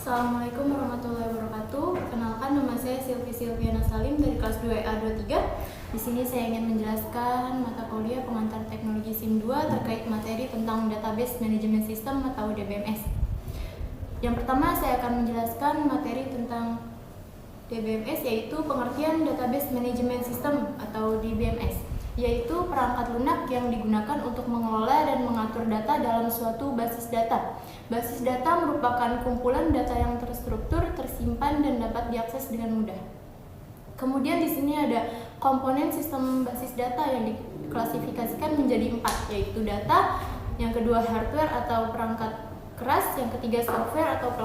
Assalamualaikum warahmatullahi wabarakatuh. Perkenalkan, nama saya Silvi Silviana Salim dari kelas 2A23. Di sini saya ingin menjelaskan mata kuliah pengantar teknologi SIM 2 terkait materi tentang Database Management System atau DBMS. Yang pertama, saya akan menjelaskan materi tentang DBMS, yaitu pengertian Database Management System atau DBMS, yaitu perangkat lunak yang digunakan untuk mengelola dan mengatur data dalam suatu basis data. Basis data merupakan kumpulan data yang terstruktur, tersimpan, dan dapat diakses dengan mudah. Kemudian di sini ada komponen sistem basis data yang diklasifikasikan menjadi 4, yaitu data, yang kedua hardware atau perangkat keras, yang ketiga software atau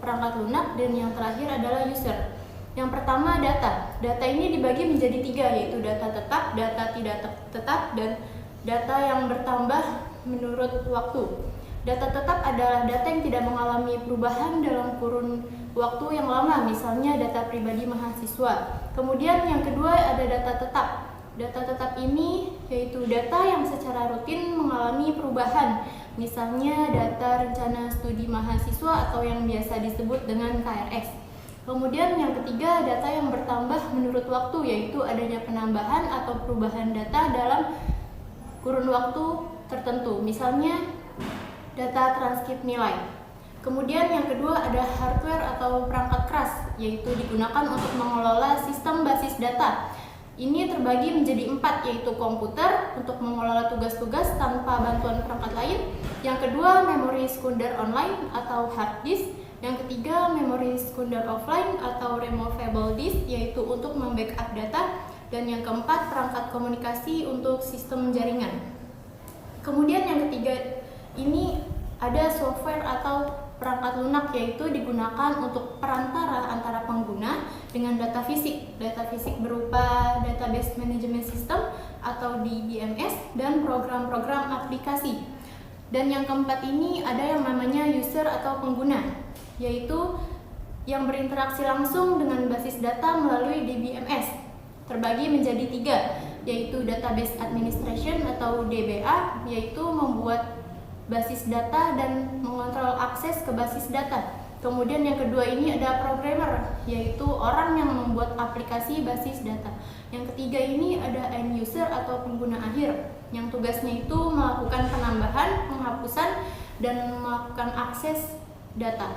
perangkat lunak, dan yang terakhir adalah user. Yang pertama, data. Data ini dibagi menjadi 3, yaitu data tetap, data tidak tetap, dan data yang bertambah menurut waktu. Data tetap adalah data yang tidak mengalami perubahan dalam kurun waktu yang lama, misalnya data pribadi mahasiswa. Kemudian yang kedua ada data tetap. Data tetap ini yaitu data yang secara rutin mengalami perubahan, misalnya data rencana studi mahasiswa atau yang biasa disebut dengan KRS. Kemudian yang ketiga, data yang bertambah menurut waktu, yaitu adanya penambahan atau perubahan data dalam kurun waktu tertentu, misalnya data transkrip nilai. Kemudian yang kedua ada hardware atau perangkat keras, yaitu digunakan untuk mengelola sistem basis data. Ini terbagi menjadi 4, yaitu komputer untuk mengelola tugas-tugas tanpa bantuan perangkat lain. Yang kedua, memori sekunder online atau hard disk. Yang ketiga, memori sekunder offline atau removable disk, yaitu untuk membackup data. Dan yang keempat, perangkat komunikasi untuk sistem jaringan. Kemudian yang ketiga, ini ada software atau perangkat lunak, yaitu digunakan untuk perantara antara pengguna dengan data fisik. Data fisik berupa Database Management System atau DBMS dan program-program aplikasi. Dan yang keempat ini ada yang namanya user atau pengguna, yaitu yang berinteraksi langsung dengan basis data melalui DBMS. Terbagi menjadi 3, yaitu Database Administration atau DBA, yaitu membuat basis data dan mengontrol akses ke basis data. Kemudian yang kedua ini ada programmer, yaitu orang yang membuat aplikasi basis data. Yang ketiga ini ada end user atau pengguna akhir, yang tugasnya itu melakukan penambahan, penghapusan, dan melakukan akses data.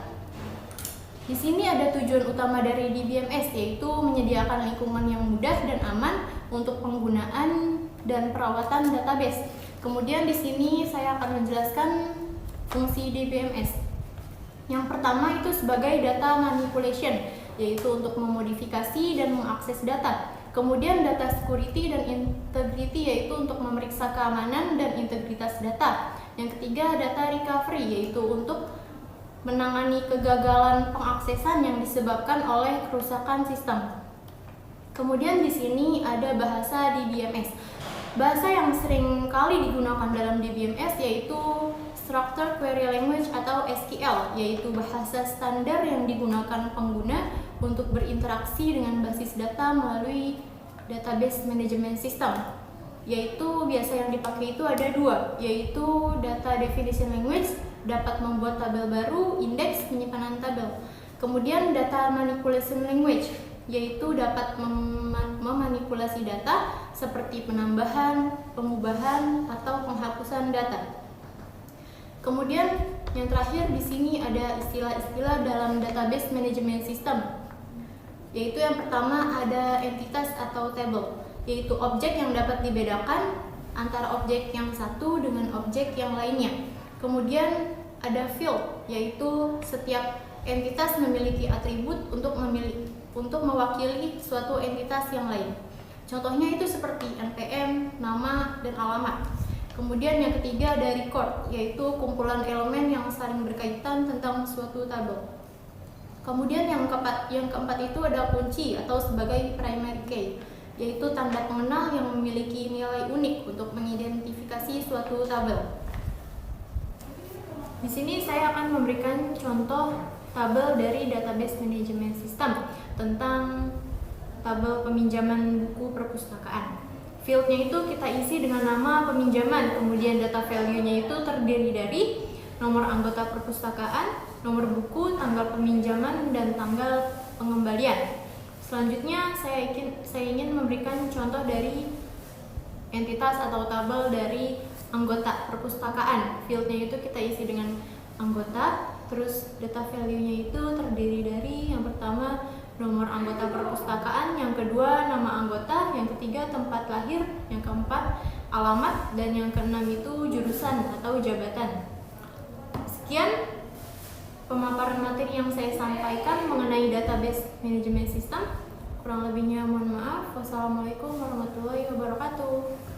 Di sini ada tujuan utama dari DBMS, yaitu menyediakan lingkungan yang mudah dan aman untuk penggunaan dan perawatan database. Kemudian di sini saya akan menjelaskan fungsi DBMS. Yang pertama itu sebagai data manipulation, yaitu untuk memodifikasi dan mengakses data. Kemudian data security dan integrity, yaitu untuk memeriksa keamanan dan integritas data. Yang ketiga data recovery, yaitu untuk menangani kegagalan pengaksesan yang disebabkan oleh kerusakan sistem. Kemudian di sini ada bahasa DBMS. Bahasa yang sering kali digunakan dalam DBMS yaitu Structured Query Language atau SQL, yaitu bahasa standar yang digunakan pengguna untuk berinteraksi dengan basis data melalui Database Management System. Yaitu biasa yang dipakai itu ada 2, yaitu Data Definition Language dapat membuat tabel baru, indeks, penyimpanan tabel. Kemudian Data Manipulation Language, yaitu dapat memanipulasi data seperti penambahan, pengubahan, atau penghapusan data. Kemudian yang terakhir di sini ada istilah-istilah dalam database management system, yaitu yang pertama ada entitas atau table, yaitu objek yang dapat dibedakan antara objek yang satu dengan objek yang lainnya. Kemudian ada field, yaitu setiap entitas memiliki atribut untuk mewakili suatu entitas yang lain. Contohnya itu seperti NPM, nama, dan alamat. Kemudian yang ketiga ada record, yaitu kumpulan elemen yang saling berkaitan tentang suatu tabel. Kemudian yang keempat itu ada kunci atau sebagai primary key, yaitu tanda pengenal yang memiliki nilai unik untuk mengidentifikasi suatu tabel. Di sini saya akan memberikan contoh tabel dari Database Management System tentang tabel peminjaman buku perpustakaan. Fieldnya itu kita isi dengan nama peminjaman, kemudian data value-nya itu terdiri dari nomor anggota perpustakaan, nomor buku, tanggal peminjaman, dan tanggal pengembalian. Selanjutnya saya ingin memberikan contoh dari entitas atau tabel dari anggota perpustakaan. Fieldnya itu kita isi dengan anggota, terus data value-nya itu terdiri dari yang pertama nomor anggota perpustakaan, yang kedua nama anggota, yang ketiga tempat lahir, yang keempat alamat, dan yang keenam itu jurusan atau jabatan. Sekian pemaparan materi yang saya sampaikan mengenai database manajemen sistem. Kurang lebihnya mohon maaf. Wassalamualaikum warahmatullahi wabarakatuh.